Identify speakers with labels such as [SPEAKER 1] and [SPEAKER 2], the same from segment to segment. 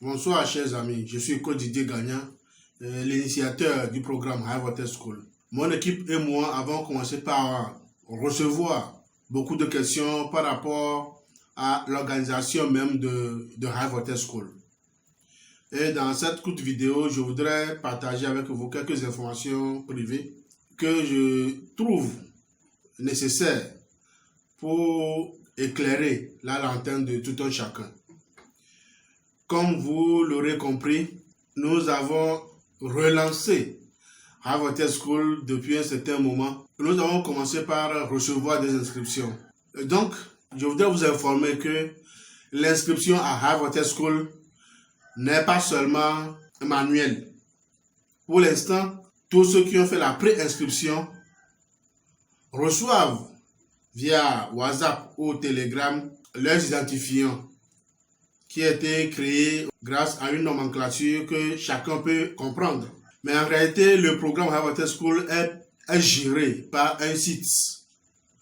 [SPEAKER 1] Bonsoir chers amis, je suis Coach Didier Gagnan, l'initiateur du programme High Water School. Mon équipe et moi avons commencé par recevoir beaucoup de questions par rapport à l'organisation même de High Water School. Et dans cette courte vidéo, je voudrais partager avec vous quelques informations privées que je trouve nécessaires pour éclairer la lanterne de tout un chacun. Comme vous l'aurez compris, nous avons relancé High Water School depuis un certain moment. Nous avons commencé par recevoir des inscriptions. Et donc, je voudrais vous informer que l'inscription à High Water School n'est pas seulement manuelle. Pour l'instant, tous ceux qui ont fait la pré-inscription reçoivent via WhatsApp ou Telegram leurs identifiants qui a été créé grâce à une nomenclature que chacun peut comprendre. Mais en réalité, le programme High Water School est géré par un site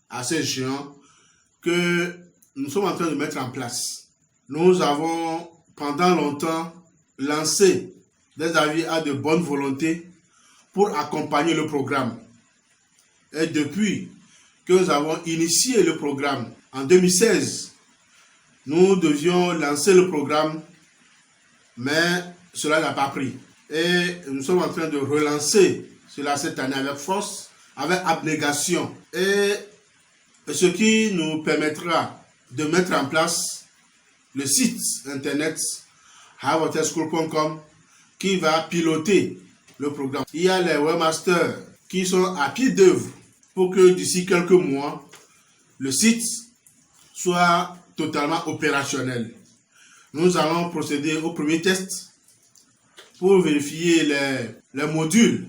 [SPEAKER 1] assez géant que nous sommes en train de mettre en place. Nous avons pendant longtemps lancé des avis à de bonne volonté pour accompagner le programme. Et depuis que nous avons initié le programme en 2016, nous devions lancer le programme, mais cela n'a pas pris. Et nous sommes en train de relancer cela cette année avec force, avec abnégation. Et ce qui nous permettra de mettre en place le site internet highwaterschool.com qui va piloter le programme. Il y a les webmasters qui sont à pied d'œuvre pour que d'ici quelques mois, le site soit totalement opérationnel. Nous allons procéder au premier test pour vérifier les modules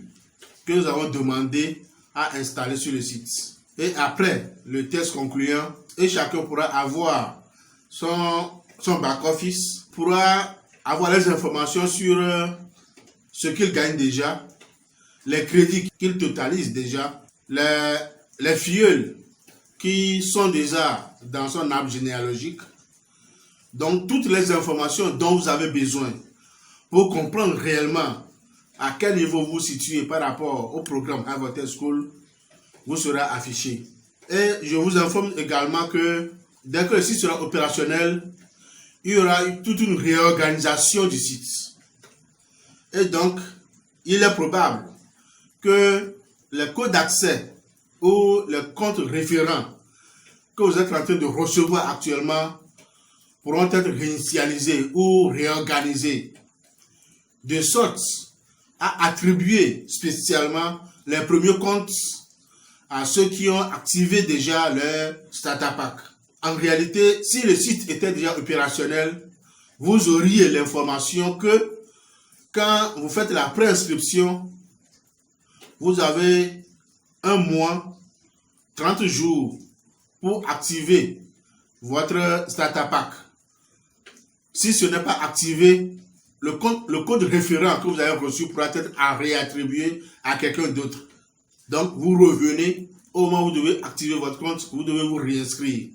[SPEAKER 1] que nous avons demandé à installer sur le site. Et après le test concluant, et chacun pourra avoir son back-office, pourra avoir les informations sur ce qu'il gagne déjà, les crédits qu'il totalise déjà, les filleuls qui sont déjà dans son arbre généalogique. Donc, toutes les informations dont vous avez besoin pour comprendre réellement à quel niveau vous vous situez par rapport au programme High Water School vous sera affiché. Et je vous informe également que dès que le site sera opérationnel, il y aura toute une réorganisation du site. Et donc, il est probable que les codes d'accès ou les comptes référents que vous êtes en train de recevoir actuellement pourront être réinitialisés ou réorganisés de sorte à attribuer spécialement les premiers comptes à ceux qui ont activé déjà leur Starter Pack. En réalité, si le site était déjà opérationnel, vous auriez l'information que quand vous faites la préinscription, vous avez un mois, 30 jours pour activer votre Starter Pack. Si ce n'est pas activé, le code référent que vous avez reçu pourra être réattribué à quelqu'un d'autre. Donc, vous revenez au moment où vous devez activer votre compte, vous devez vous réinscrire.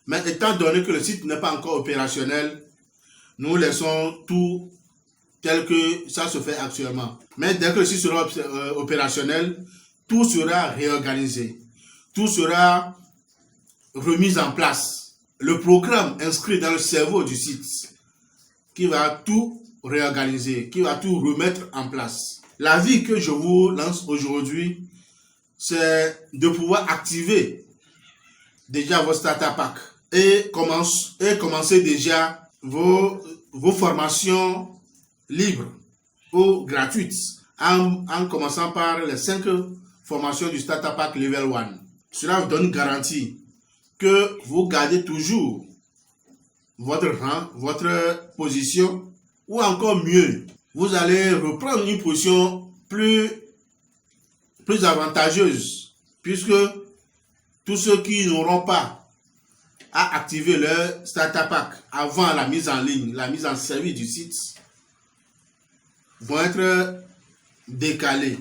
[SPEAKER 1] Mais étant donné que le site n'est pas encore opérationnel, nous laissons tout tel que ça se fait actuellement. Mais dès que le site sera opérationnel, tout sera réorganisé. Tout sera remis en place. Le programme inscrit dans le cerveau du site qui va tout réorganiser, qui va tout remettre en place. L'avis que je vous lance aujourd'hui, c'est de pouvoir activer déjà votre Starter Pack et commencer déjà vos formations libres ou gratuites en commençant par les 5 formations du Starter Pack Level 1. Cela vous donne garantie que vous gardez toujours votre rang, votre position, ou encore mieux, vous allez reprendre une position plus avantageuse, puisque tous ceux qui n'auront pas à activer leur Starter Pack avant la mise en ligne, la mise en service du site, vont être décalés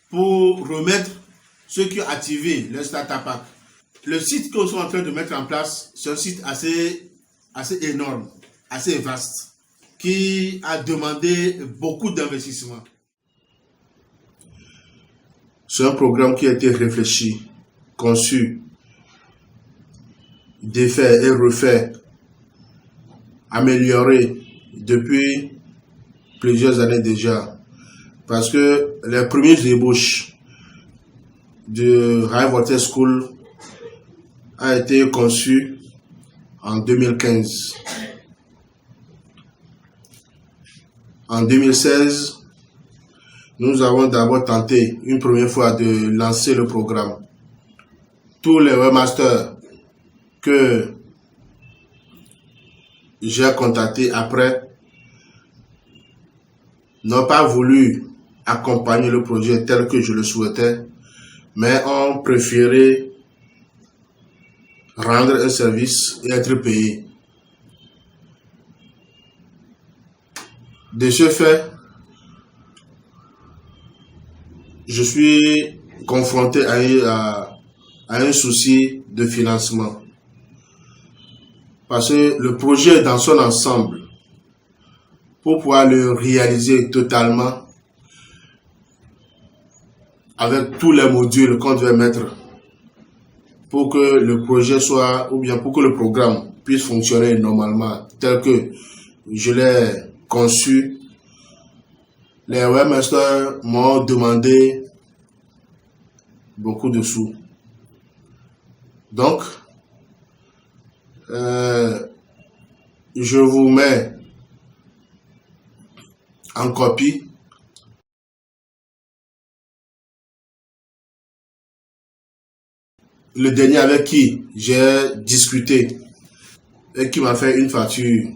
[SPEAKER 1] pour remettre ceux qui ont activé leur Starter Pack. Le site que nous sommes en train de mettre en place, c'est un site assez énorme. assez vaste qui a demandé beaucoup d'investissement. C'est un programme qui a été réfléchi, conçu, défait et refait, amélioré depuis plusieurs années déjà. Parce que les premières débauches de High Voltage School a été conçu en 2015. En 2016, nous avons d'abord tenté une première fois de lancer le programme. Tous les webmasters que j'ai contactés après n'ont pas voulu accompagner le projet tel que je le souhaitais, mais ont préféré rendre un service et être payés. De ce fait, je suis confronté à un souci de financement. Parce que le projet dans son ensemble, pour pouvoir le réaliser totalement, avec tous les modules qu'on devait mettre, pour que le projet soit, ou bien pour que le programme puisse fonctionner normalement, tel que je l'ai conçu, les webmasters m'ont demandé beaucoup de sous. Donc, je vous mets en copie le dernier avec qui j'ai discuté et qui m'a fait une facture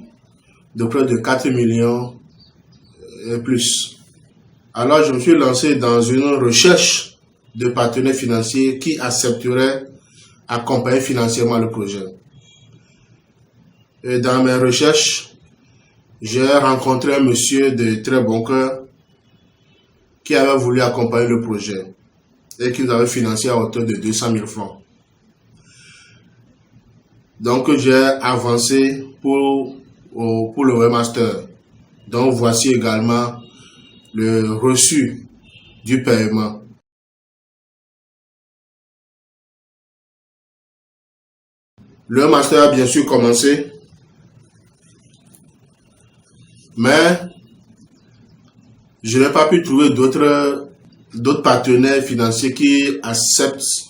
[SPEAKER 1] de près de 4 millions et plus. Alors, je me suis lancé dans une recherche de partenaires financiers qui accepteraient accompagner financièrement le projet. Et dans mes recherches, j'ai rencontré un monsieur de très bon cœur qui avait voulu accompagner le projet et qui nous avait financé à hauteur de 200 000 francs. Donc, j'ai avancé pour le webmaster. Donc, voici également le reçu du paiement. Le master a bien sûr commencé, mais je n'ai pas pu trouver d'autres partenaires financiers qui acceptent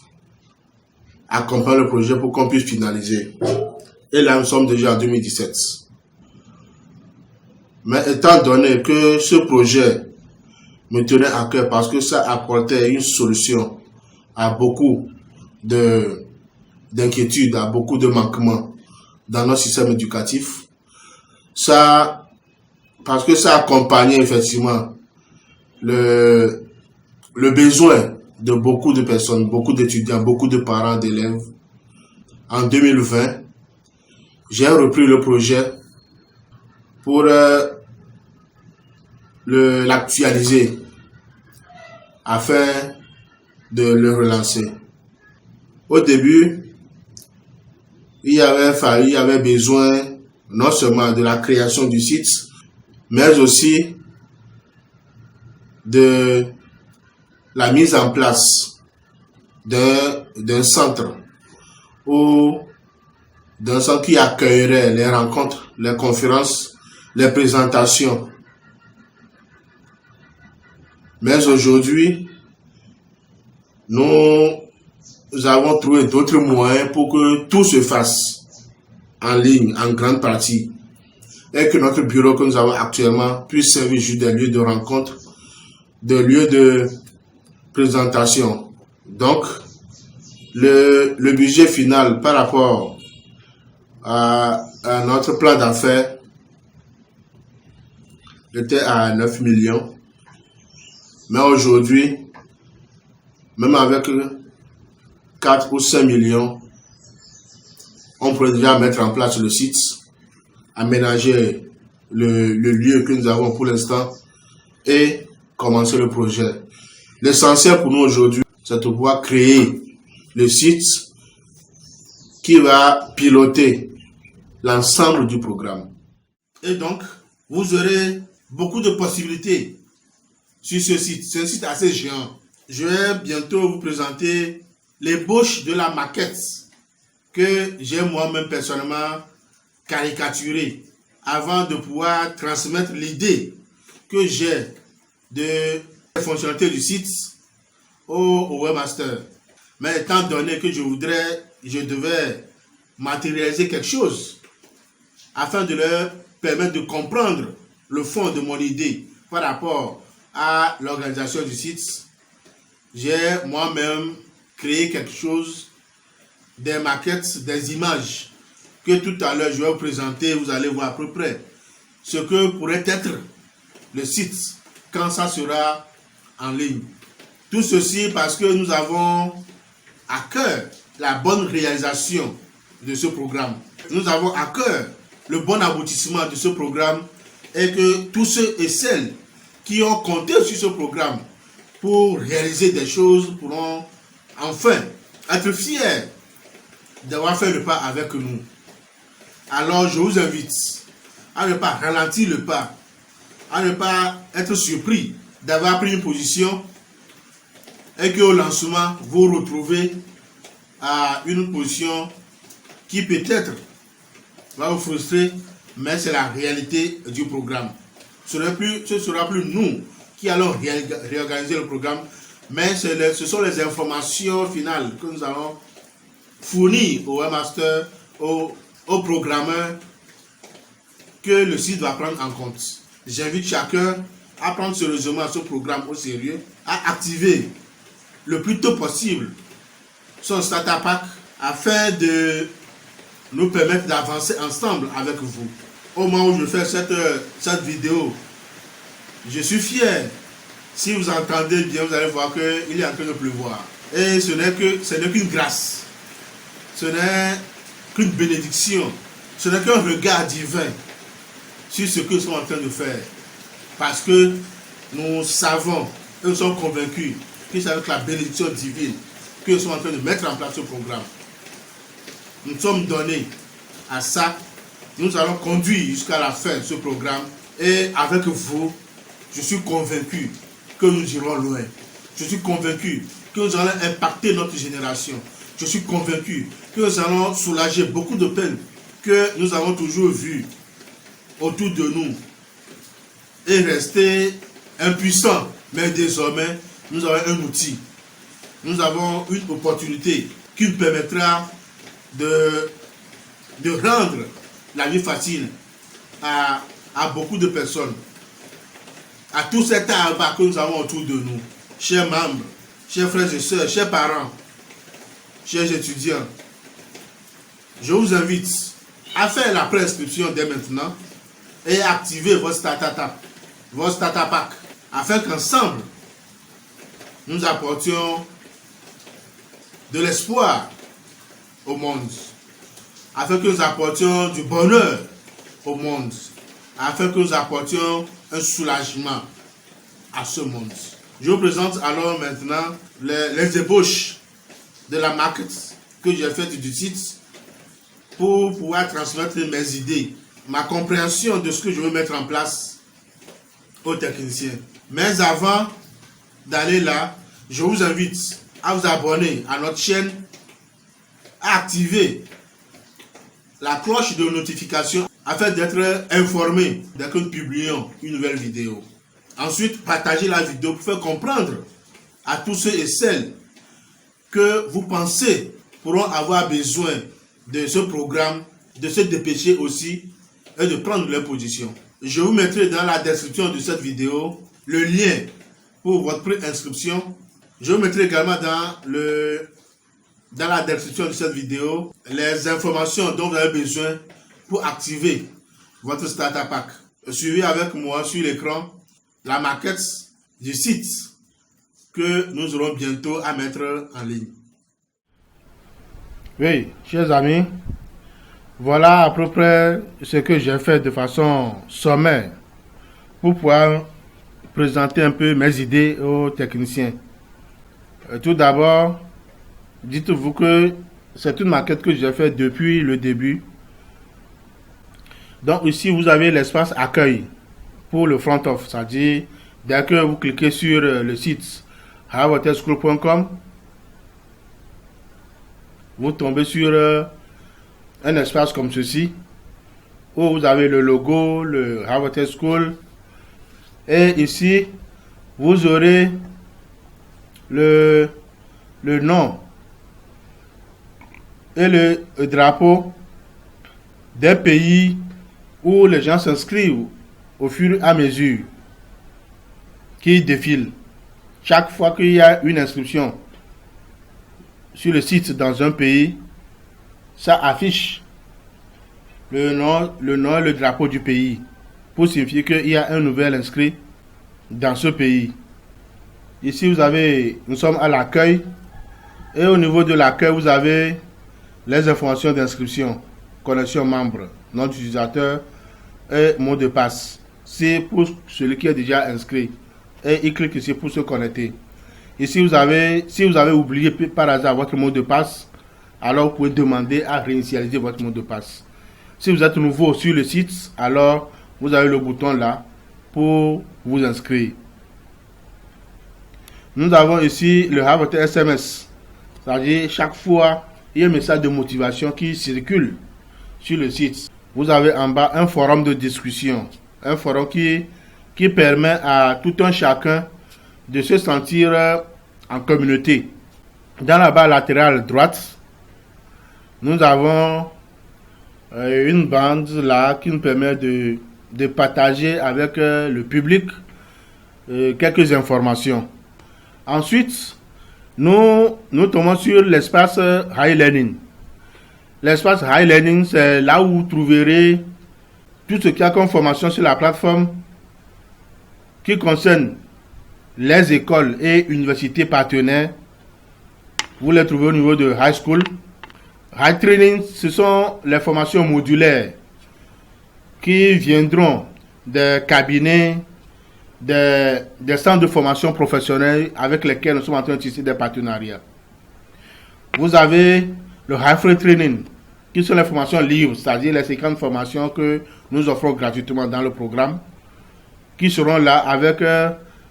[SPEAKER 1] accompagner le projet pour qu'on puisse finaliser. Et là, nous sommes déjà en 2017. Mais étant donné que ce projet me tenait à cœur parce que ça apportait une solution à beaucoup d'inquiétudes, à beaucoup de manquements dans notre système éducatif, parce que ça accompagnait effectivement le besoin de beaucoup de personnes, beaucoup d'étudiants, beaucoup de parents d'élèves. En 2020, j'ai repris le projet pour l'actualiser afin de le relancer. Au début, il y avait besoin non seulement de la création du site, mais aussi de la mise en place d'un centre qui accueillerait les rencontres, les conférences, les présentations. Mais aujourd'hui, nous avons trouvé d'autres moyens pour que tout se fasse en ligne, en grande partie, et que notre bureau que nous avons actuellement puisse servir juste des lieux de rencontre, des lieux de présentation. Donc, le budget final par rapport à notre plan d'affaires était à 9 millions. Mais aujourd'hui, même avec 4 ou 5 millions, on pourrait déjà mettre en place le site, aménager le lieu que nous avons pour l'instant et commencer le projet. L'essentiel pour nous aujourd'hui, c'est de pouvoir créer le site qui va piloter l'ensemble du programme. Et donc, vous aurez beaucoup de possibilités sur ce site. C'est un site assez géant. Je vais bientôt vous présenter l'ébauche de la maquette que j'ai moi-même personnellement caricaturée avant de pouvoir transmettre l'idée que j'ai de la fonctionnalité du site au webmaster. Mais étant donné que je devais matérialiser quelque chose afin de leur permettre de comprendre le fond de mon idée par rapport à l'organisation du site, j'ai moi-même créé quelque chose, des maquettes, des images que tout à l'heure je vais vous présenter. Vous allez voir à peu près ce que pourrait être le site quand ça sera en ligne. Tout ceci parce que nous avons à cœur la bonne réalisation de ce programme. Nous avons à cœur le bon aboutissement de ce programme et que tous ceux et celles qui ont compté sur ce programme pour réaliser des choses pourront enfin être fiers d'avoir fait le pas avec nous. Alors je vous invite à ne pas ralentir le pas, à ne pas être surpris d'avoir pris une position et qu'au lancement, vous retrouvez à une position qui peut-être va vous frustrer, mais c'est la réalité du programme. Ce ne sera plus nous qui allons réorganiser le programme, mais ce sont les informations finales que nous allons fournir au webmaster, au programmeur, que le site va prendre en compte. J'invite chacun à prendre sérieusement ce programme au sérieux, à activer le plus tôt possible son starter pack afin de nous permettre d'avancer ensemble avec vous. Au moment où je fais cette vidéo, je suis fier. Si vous entendez bien, vous allez voir qu'il est en train de pleuvoir. Et ce n'est qu'une grâce. Ce n'est qu'une bénédiction. Ce n'est qu'un regard divin sur ce que nous sommes en train de faire. Parce que nous savons, et nous sommes convaincus que c'est avec la bénédiction divine que nous sommes en train de mettre en place ce programme. Nous sommes donnés à ça. Nous allons conduire jusqu'à la fin de ce programme. Et avec vous, je suis convaincu que nous irons loin. Je suis convaincu que nous allons impacter notre génération. Je suis convaincu que nous allons soulager beaucoup de peines que nous avons toujours vues autour de nous et rester impuissants. Mais désormais, nous avons un outil. Nous avons une opportunité qui nous permettra de rendre la vie facile à beaucoup de personnes, à tous ces tas que nous avons autour de nous, chers membres, chers frères et sœurs, chers parents, chers étudiants. Je vous invite à faire la préinscription dès maintenant et à activer votre starter pack, afin qu'ensemble, nous apportions de l'espoir au monde, afin que nous apportions du bonheur au monde, afin que nous apportions un soulagement à ce monde. Je vous présente alors maintenant les ébauches de la maquette que j'ai faite du site pour pouvoir transmettre mes idées, ma compréhension de ce que je veux mettre en place aux techniciens. Mais avant d'aller là, je vous invite à vous abonner à notre chaîne, à activer la cloche de notification afin d'être informé dès que nous publions une nouvelle vidéo. Ensuite, partagez la vidéo pour faire comprendre à tous ceux et celles que vous pensez pourront avoir besoin de ce programme, de se dépêcher aussi et de prendre leur position. Je vous mettrai dans la description de cette vidéo le lien pour votre préinscription. Je vous mettrai également dans la description de cette vidéo les informations dont vous avez besoin pour activer votre starter pack. Suivez avec moi sur l'écran la maquette du site que nous aurons bientôt à mettre en ligne. Oui, chers amis, voilà à peu près ce que j'ai fait de façon sommaire pour pouvoir présenter un peu mes idées aux techniciens. Tout d'abord, dites-vous que c'est une maquette que j'ai faite depuis le début. Donc ici, vous avez l'espace accueil pour le front office. C'est-à-dire, dès que vous cliquez sur le site harvardtechschool.com, vous tombez sur un espace comme ceci, où vous avez le logo, le Harvard Tech School. Et ici, vous aurez le nom et le drapeau des pays où les gens s'inscrivent au fur et à mesure qui défilent. Chaque fois qu'il y a une inscription sur le site dans un pays, ça affiche le nom et le drapeau du pays pour signifier qu'il y a un nouvel inscrit dans ce pays. Ici, nous sommes à l'accueil et au niveau de l'accueil, vous avez les informations d'inscription, connexion membre, nom d'utilisateur et mot de passe. C'est pour celui qui est déjà inscrit et il clique ici pour se connecter. Ici, si vous avez oublié par hasard votre mot de passe, alors vous pouvez demander à réinitialiser votre mot de passe. Si vous êtes nouveau sur le site, alors vous avez le bouton là pour vous inscrire. Nous avons ici le Harvard SMS. C'est-à-dire, chaque fois, il y a un message de motivation qui circule sur le site. Vous avez en bas un forum de discussion. Un forum qui permet à tout un chacun de se sentir en communauté. Dans la barre latérale droite, nous avons une bande là qui nous permet de partager avec le public quelques informations. Ensuite, nous tombons sur l'espace High Learning. L'espace High Learning, c'est là où vous trouverez tout ce qu'il y a comme formation sur la plateforme qui concerne les écoles et universités partenaires. Vous les trouvez au niveau de High School. High Training, ce sont les formations modulaires qui viendront des cabinets, des centres de formation professionnelle avec lesquels nous sommes en train de tisser des partenariats. Vous avez le High Free Training, qui sont les formations libres, c'est-à-dire les 50 formations que nous offrons gratuitement dans le programme, qui seront là avec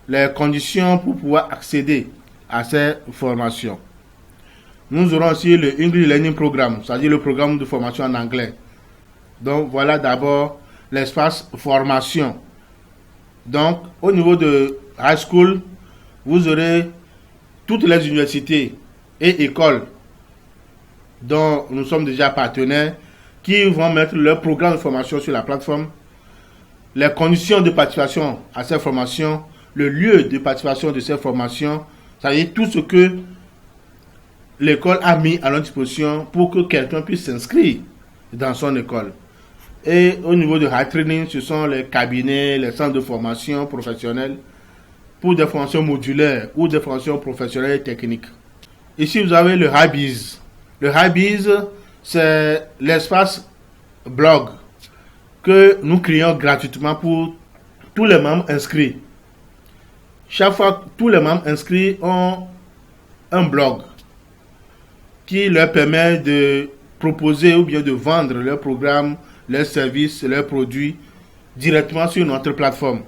[SPEAKER 1] les conditions pour pouvoir accéder à ces formations. Nous aurons aussi le English Learning Programme, c'est-à-dire le programme de formation en anglais. Donc voilà d'abord l'espace formation. Donc au niveau de High School, vous aurez toutes les universités et écoles dont nous sommes déjà partenaires qui vont mettre leur programme de formation sur la plateforme, les conditions de participation à ces formations, le lieu de participation de ces formations, c'est-à-dire tout ce que l'école a mis à leur disposition pour que quelqu'un puisse s'inscrire dans son école. Et au niveau de High Training, ce sont les cabinets, les centres de formation professionnelle pour des formations modulaires ou des formations professionnelles et techniques. Ici, vous avez le High Biz. Le High Biz, c'est l'espace blog que nous créons gratuitement pour tous les membres inscrits. Chaque fois, tous les membres inscrits ont un blog qui leur permet de proposer ou bien de vendre leurs programmes, leurs services, leurs produits directement sur notre plateforme.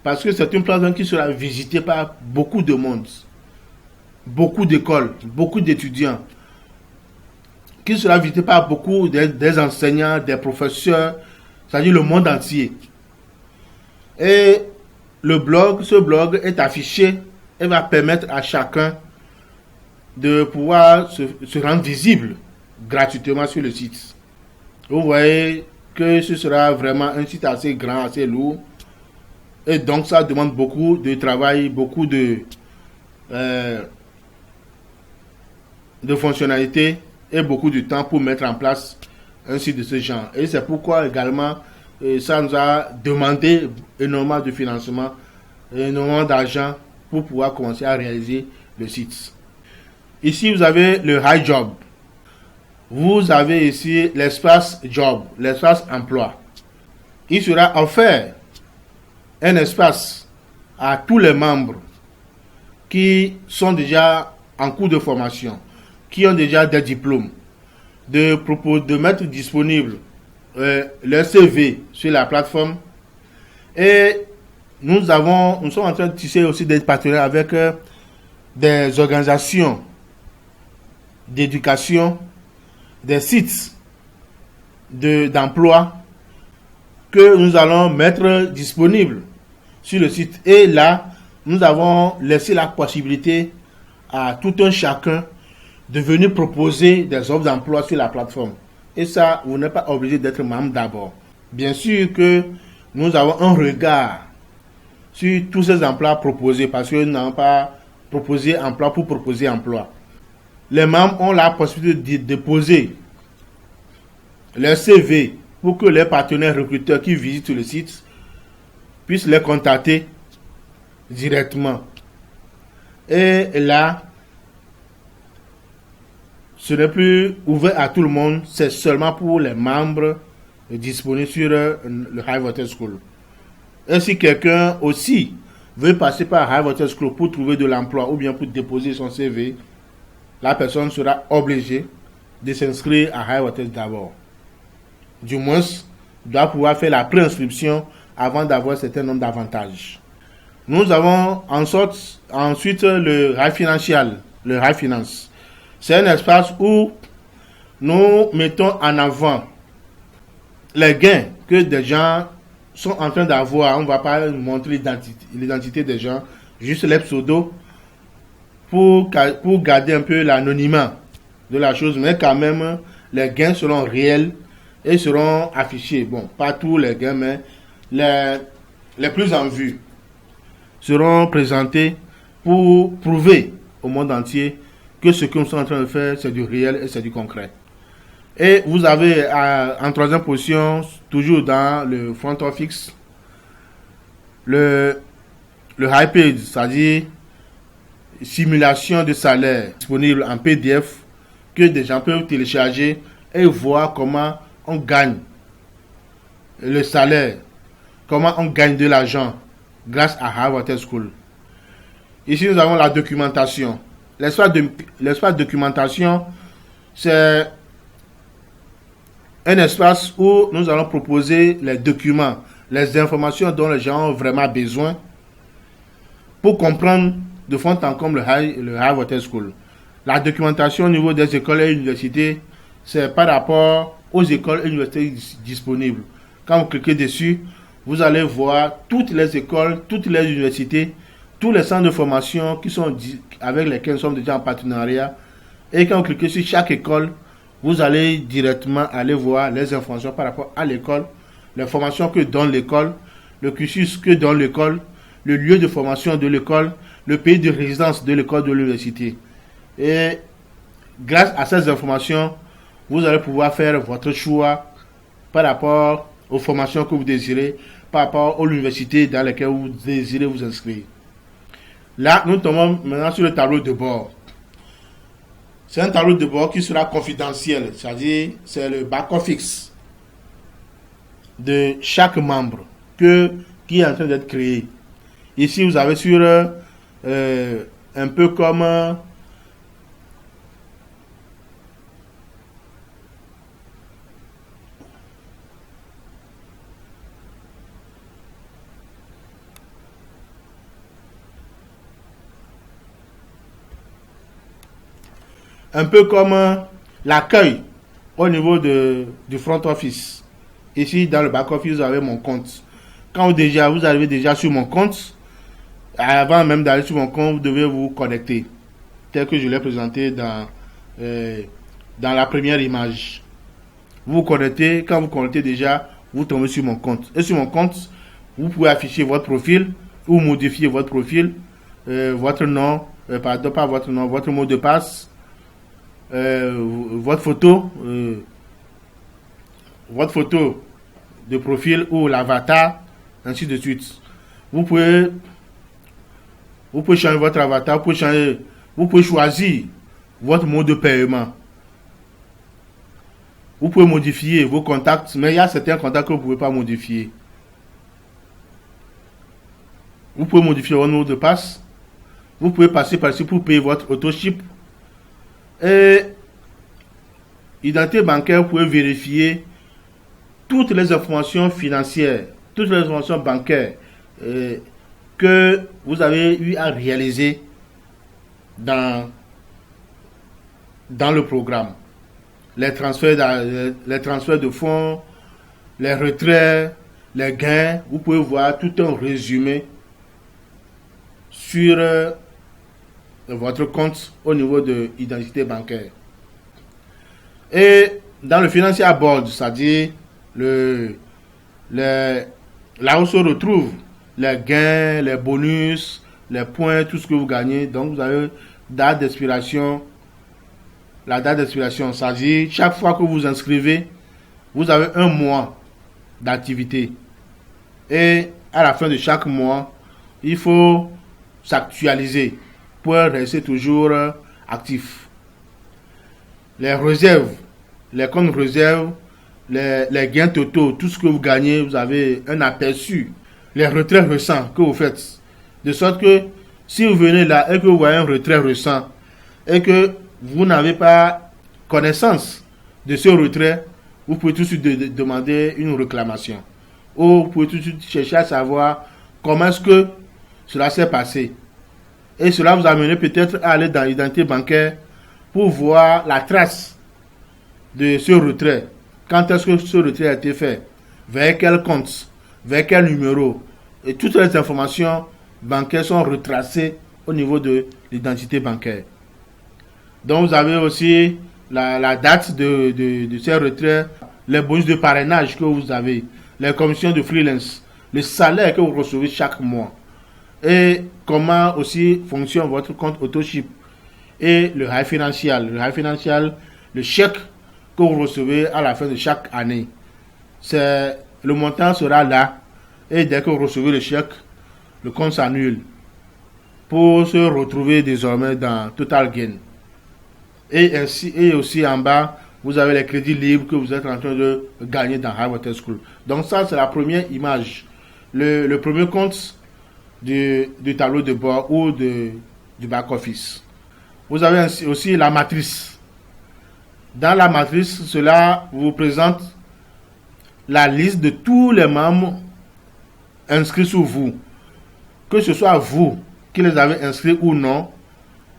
[SPEAKER 1] Parce que c'est une plateforme qui sera visitée par beaucoup de monde, beaucoup d'écoles, beaucoup d'étudiants, qui sera visitée par beaucoup des enseignants, des professeurs, c'est-à-dire le monde entier. Et ce blog est affiché et va permettre à chacun de pouvoir se rendre visible gratuitement sur le site. Vous voyez que ce sera vraiment un site assez grand, assez lourd. Et donc ça demande beaucoup de travail, beaucoup de fonctionnalités et beaucoup de temps pour mettre en place un site de ce genre. Et c'est pourquoi également ça nous a demandé énormément de financement, énormément d'argent pour pouvoir commencer à réaliser le site. Ici, vous avez le High Job. Vous avez ici l'espace Job, l'espace Emploi. Il sera offert un espace à tous les membres qui sont déjà en cours de formation, qui ont déjà des diplômes, de mettre disponible leur CV sur la plateforme. Et nous sommes en train de tisser aussi des partenariats avec des organisations d'éducation, des sites d'emploi que nous allons mettre disponibles sur le site. Et là, nous avons laissé la possibilité à tout un chacun de venir proposer des offres d'emploi sur la plateforme. Et ça, vous n'êtes pas obligé d'être membre d'abord. Bien sûr que nous avons un regard sur tous ces emplois proposés parce que nous n'avons pas proposé emploi pour proposer emploi. Les membres ont la possibilité de déposer leur CV pour que les partenaires recruteurs qui visitent le site puissent les contacter directement. Et là, ce n'est plus ouvert à tout le monde, c'est seulement pour les membres disponibles sur le High Voltage School. Et si quelqu'un aussi veut passer par High Voltage School pour trouver de l'emploi ou bien pour déposer son CV, la personne sera obligée de s'inscrire à High Voltage d'abord. Du moins, doit pouvoir faire la préinscription avant d'avoir un certain nombre d'avantages. Nous avons ensuite le High Financial, le High Finance. C'est un espace où nous mettons en avant les gains que des gens sont en train d'avoir. On ne va pas montrer l'identité des gens, juste les pseudos pour garder un peu l'anonymat de la chose, mais quand même les gains seront réels et seront affichés. Bon, pas tous les gains, mais les plus en vue seront présentés pour prouver au monde entier que ce que nous sommes en train de faire, c'est du réel et c'est du concret. Et vous avez en troisième position, toujours dans le front office, le high paid, c'est-à-dire simulation de salaire disponible en PDF que des gens peuvent télécharger et voir comment on gagne le salaire, comment on gagne de l'argent grâce à High Voltage School. Ici, nous avons la documentation. L'espace documentation, c'est un espace où nous allons proposer les documents, les informations dont les gens ont vraiment besoin pour comprendre de fond en comble le High Voltage School. La documentation au niveau des écoles et universités, c'est par rapport aux écoles et universités disponibles. Quand vous cliquez dessus, vous allez voir toutes les écoles, toutes les universités, tous les centres de formation avec lesquels nous sommes déjà en partenariat. Et quand vous cliquez sur chaque école, vous allez directement aller voir les informations par rapport à l'école, les formations que donne l'école, le cursus que donne l'école, le lieu de formation de l'école, le pays de résidence de l'école de l'université. Et grâce à ces informations, vous allez pouvoir faire votre choix par rapport aux formations que vous désirez, par rapport aux universités dans lesquelles vous désirez vous inscrire. Là, nous tombons maintenant sur le tableau de bord. C'est un tableau de bord qui sera confidentiel, c'est-à-dire c'est le back-office de chaque membre qui est en train d'être créé. Ici, vous avez sur un peu comme l'accueil au niveau du front office. Ici, dans le back office, vous avez mon compte. Quand vous arrivez déjà sur mon compte, avant même d'aller sur mon compte, vous devez vous connecter, tel que je l'ai présenté dans la première image. Vous vous connectez, quand vous connectez déjà, vous tombez sur mon compte. Et sur mon compte, vous pouvez afficher votre profil ou modifier votre profil, votre nom, votre mot de passe, votre photo de profil ou l'avatar, ainsi de suite. Vous pouvez changer votre avatar, vous pouvez choisir votre mode de paiement. Vous pouvez modifier vos contacts, mais il y a certains contacts que vous ne pouvez pas modifier. Vous pouvez modifier votre mot de passe. Vous pouvez passer par ici pour payer votre autoship. Et identité bancaire, vous pouvez vérifier
[SPEAKER 2] toutes les informations financières, toutes les informations bancaires que vous avez eu à réaliser dans le programme. Les transferts de fonds, les retraits, les gains. Vous pouvez voir tout un résumé sur votre compte au niveau de l'identité bancaire. Et dans le financial board, c'est-à-dire là où se retrouvent les gains, les bonus, les points, tout ce que vous gagnez. Donc vous avez date d'expiration. La date d'expiration, c'est-à-dire chaque fois que vous inscrivez, vous avez un mois d'activité. Et à la fin de chaque mois, il faut s'actualiser pour rester toujours actif. Les réserves, les comptes réserves, les gains totaux, tout ce que vous gagnez, vous avez un aperçu. Les retraits récents que vous faites. De sorte que si vous venez là et que vous voyez un retrait récent et que vous n'avez pas connaissance de ce retrait, vous pouvez tout de suite demander une réclamation. Ou vous pouvez tout de suite chercher à savoir comment est-ce que cela s'est passé. Et cela vous amène peut-être à aller dans l'identité bancaire pour voir la trace de ce retrait. Quand est-ce que ce retrait a été fait? Vers quel compte? Vers quel numéro? Et toutes les informations bancaires sont retracées au niveau de l'identité bancaire. Donc vous avez aussi la date de ces retraits, les bonus de parrainage que vous avez, les commissions de freelance, le salaire que vous recevez chaque mois. Et comment aussi fonctionne votre compte AutoShip et le high financial. Le high financial, le chèque que vous recevez à la fin de chaque année. Le montant sera là et dès que vous recevez le chèque, le compte s'annule pour se retrouver désormais dans Total Gain. Et aussi en bas, vous avez les crédits libres que vous êtes en train de gagner dans High Water School. Donc ça, c'est la première image. Le premier compte du tableau de bord ou du back-office. Vous avez aussi la matrice. Dans la matrice, cela vous présente la liste de tous les membres inscrits sur vous. Que ce soit vous qui les avez inscrits ou non,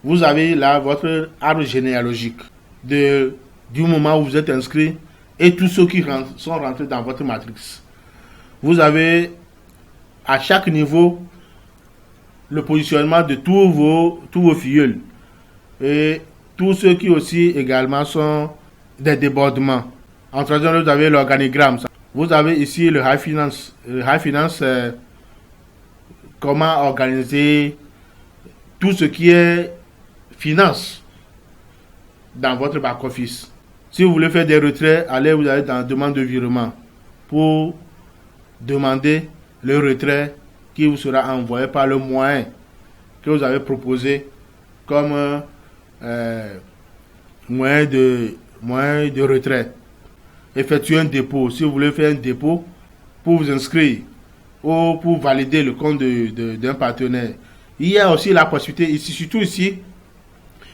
[SPEAKER 2] vous avez là votre arbre généalogique du moment où vous êtes inscrit et tous ceux qui sont rentrés dans votre matrice. Vous avez à chaque niveau le positionnement de tous vos filleuls et tous ceux qui aussi également sont des débordements. En troisième, vous avez l'organigramme. Vous avez ici le high finance. Le high finance, c'est comment organiser tout ce qui est finance dans votre back-office. Si vous voulez faire des retraits, allez vous allez dans la demande de virement pour demander le retrait qui vous sera envoyé par le moyen que vous avez proposé comme moyen de retrait. Effectuez un dépôt. Si vous voulez faire un dépôt pour vous inscrire ou pour valider le compte d'un partenaire, il y a aussi la possibilité, ici, surtout ici,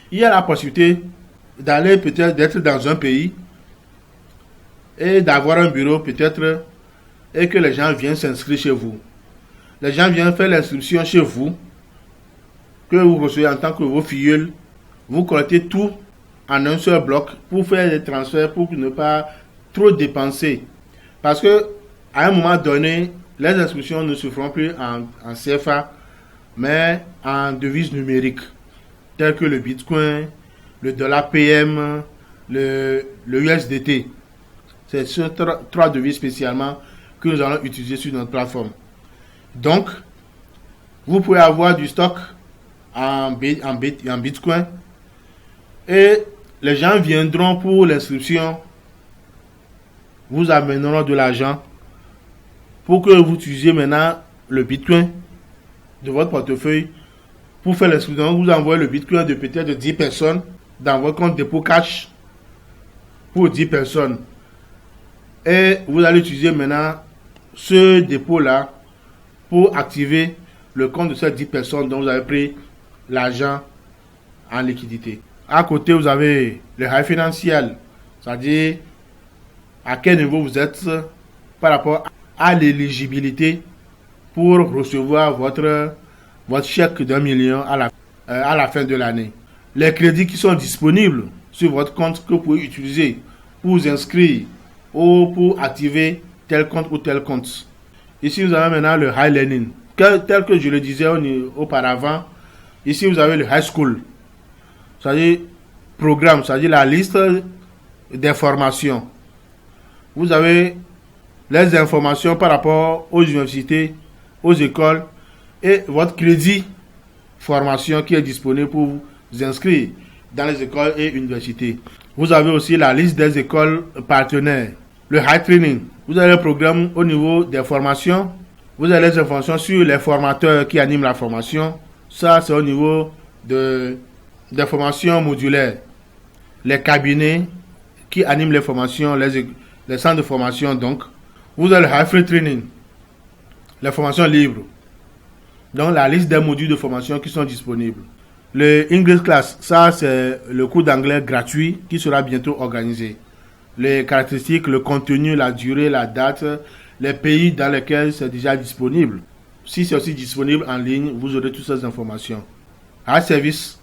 [SPEAKER 2] il y a la possibilité d'aller peut-être d'être dans un pays et d'avoir un bureau peut-être et que les gens viennent s'inscrire chez vous. Les gens viennent faire l'inscription chez vous, que vous recevez en tant que vos filleuls. Vous collectez tout en un seul bloc pour faire des transferts, pour ne pas trop dépenser. Parce que à un moment donné, les inscriptions ne se feront plus en CFA, mais en devises numériques, telles que le Bitcoin, le dollar PM, le USDT. C'est ces trois devises spécialement que nous allons utiliser sur notre plateforme. Donc, vous pouvez avoir du stock en Bitcoin et les gens viendront pour l'inscription, vous amèneront de l'argent pour que vous utilisiez maintenant le Bitcoin de votre portefeuille pour faire l'inscription. Vous envoyez le Bitcoin de peut-être 10 personnes dans votre compte dépôt cash pour 10 personnes. Et vous allez utiliser maintenant ce dépôt-là pour activer le compte de ces 10 personnes dont vous avez pris l'argent en liquidité. À côté, vous avez le high financial, c'est-à-dire à quel niveau vous êtes par rapport à l'éligibilité pour recevoir votre chèque d'1 million à la fin de l'année. Les crédits qui sont disponibles sur votre compte que vous pouvez utiliser pour vous inscrire ou pour activer tel compte ou tel compte. Ici, vous avez maintenant le High Learning. Tel que je le disais auparavant, ici, vous avez le High School. C'est-à-dire programme, c'est-à-dire la liste des formations. Vous avez les informations par rapport aux universités, aux écoles et votre crédit formation qui est disponible pour vous inscrire dans les écoles et universités. Vous avez aussi la liste des écoles partenaires. Le High Training. Vous avez le programme au niveau des formations. Vous avez les informations sur les formateurs qui animent la formation. Ça, c'est au niveau des formations modulaires. Les cabinets qui animent les formations, les centres de formation donc. Vous avez le High Free Training. Les formations libres. Donc, la liste des modules de formation qui sont disponibles. Le English Class, ça, c'est le cours d'anglais gratuit qui sera bientôt organisé. Les caractéristiques, le contenu, la durée, la date, les pays dans lesquels c'est déjà disponible. Si c'est aussi disponible en ligne, vous aurez toutes ces informations. High Service,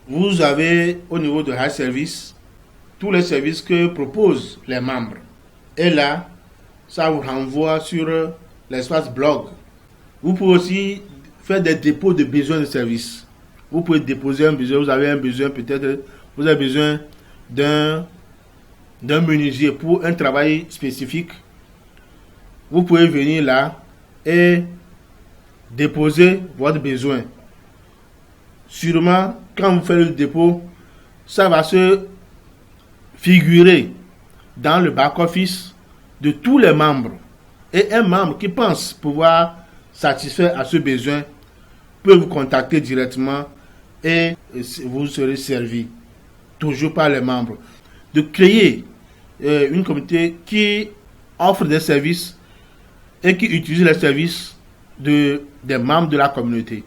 [SPEAKER 2] vous avez au niveau de High Service tous les services que proposent les membres. Et là, ça vous renvoie sur l'espace blog. Vous pouvez aussi faire des dépôts de besoins de services. Vous pouvez déposer un besoin, vous avez un besoin peut-être, vous avez besoin d'un menuisier pour un travail spécifique. Vous pouvez venir là et déposer votre besoin. Sûrement, quand vous faites le dépôt, ça va se figurer dans le back-office de tous les membres. Et un membre qui pense pouvoir satisfaire à ce besoin peut vous contacter directement et vous serez servi. Toujours par les membres. De créer une communauté qui offre des services et qui utilise les services des membres de la communauté.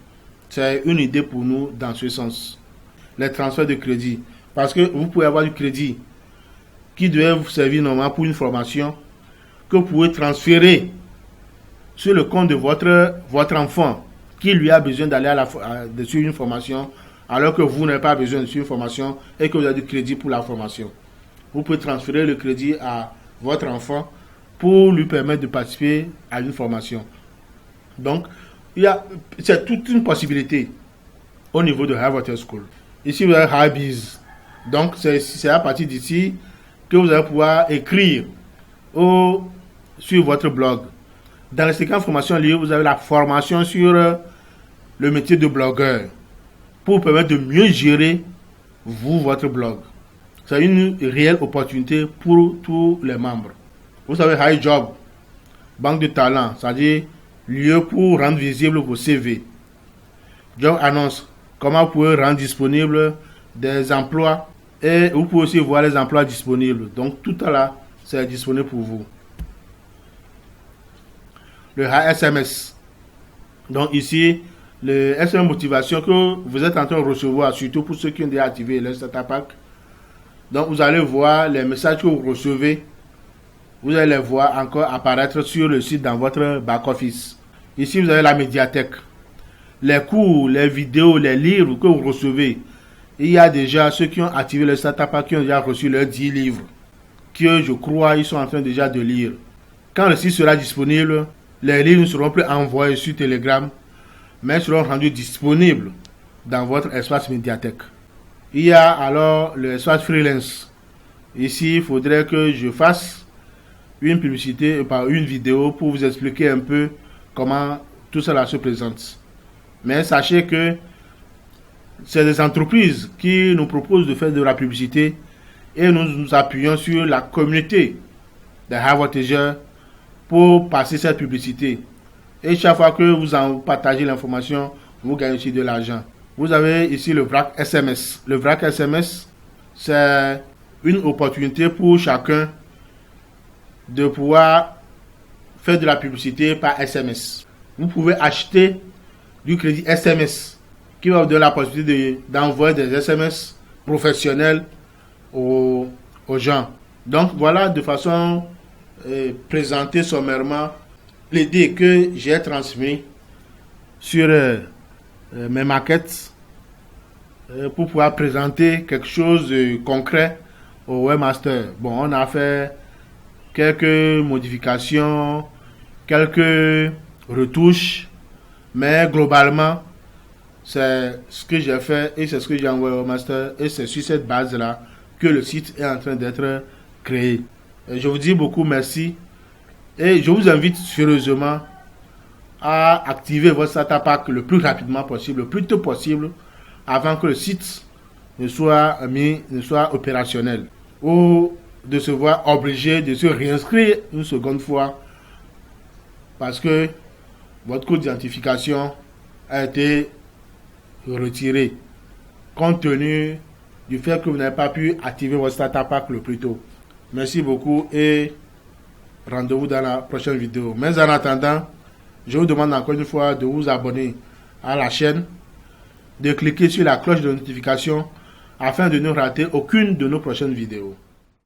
[SPEAKER 2] C'est une idée pour nous dans ce sens. Les transferts de crédit. Parce que vous pouvez avoir du crédit qui doit vous servir normalement pour une formation que vous pouvez transférer sur le compte de votre enfant qui lui a besoin d'aller de suivre une formation alors que vous n'avez pas besoin de suivre une formation et que vous avez du crédit pour la formation. Vous pouvez transférer le crédit à votre enfant pour lui permettre de participer à une formation. Donc, c'est toute une possibilité au niveau de High Water School. Ici, vous avez High Biz. Donc, c'est à partir d'ici que vous allez pouvoir écrire sur votre blog. Dans les séquences formation liées, vous avez la formation sur le métier de blogueur pour vous permettre de mieux gérer votre blog. C'est une réelle opportunité pour tous les membres. Vous avez High Job, banque de talent, c'est-à-dire lieu pour rendre visible vos CV. Job annonce, comment vous pouvez rendre disponible des emplois et vous pouvez aussi voir les emplois disponibles. Donc tout là, c'est disponible pour vous. Le High SMS. Donc ici, le SMS motivation que vous êtes en train de recevoir, surtout pour ceux qui ont déjà activé le Starter Pack. Donc vous allez voir les messages que vous recevez. Vous allez les voir encore apparaître sur le site dans votre back-office. Ici, vous avez la médiathèque. Les cours, les vidéos, les livres que vous recevez. Il y a déjà ceux qui ont activé le Starter Pack qui ont déjà reçu leurs 10 livres. Que je crois, ils sont en train déjà de lire. Quand le site sera disponible, les livres ne seront plus envoyés sur Telegram, mais seront rendus disponibles dans votre espace médiathèque. Il y a alors le espace freelance. Ici, il faudrait que je fasse une publicité par une vidéo pour vous expliquer un peu comment tout cela se présente. Mais sachez que c'est des entreprises qui nous proposent de faire de la publicité et nous nous appuyons sur la communauté des High Voltageurs pour passer cette publicité. Et chaque fois que vous en partagez l'information, vous gagnez aussi de l'argent. Vous avez ici le VRAC SMS. Le VRAC SMS, c'est une opportunité pour chacun de pouvoir faire de la publicité par SMS. Vous pouvez acheter du crédit SMS qui va vous donner la possibilité d'envoyer des SMS professionnels aux gens. Donc voilà de façon présenter sommairement l'idée que j'ai transmise sur mes maquettes pour pouvoir présenter quelque chose de concret au webmaster. Bon, on a fait quelques modifications, quelques retouches, mais globalement, c'est ce que j'ai fait et c'est ce que j'ai envoyé au webmaster et c'est sur cette base-là que le site est en train d'être créé. Et je vous dis beaucoup merci et je vous invite sérieusement à activer votre starter pack le plus rapidement possible, le plus tôt possible, avant que le site ne soit opérationnel ou de se voir obligé de se réinscrire une seconde fois parce que votre code d'identification a été retiré compte tenu du fait que vous n'avez pas pu activer votre starter pack le plus tôt. Merci beaucoup et rendez-vous dans la prochaine vidéo. Mais en attendant, je vous demande encore une fois de vous abonner à la chaîne, de cliquer sur la cloche de notification afin de ne rater aucune de nos prochaines vidéos.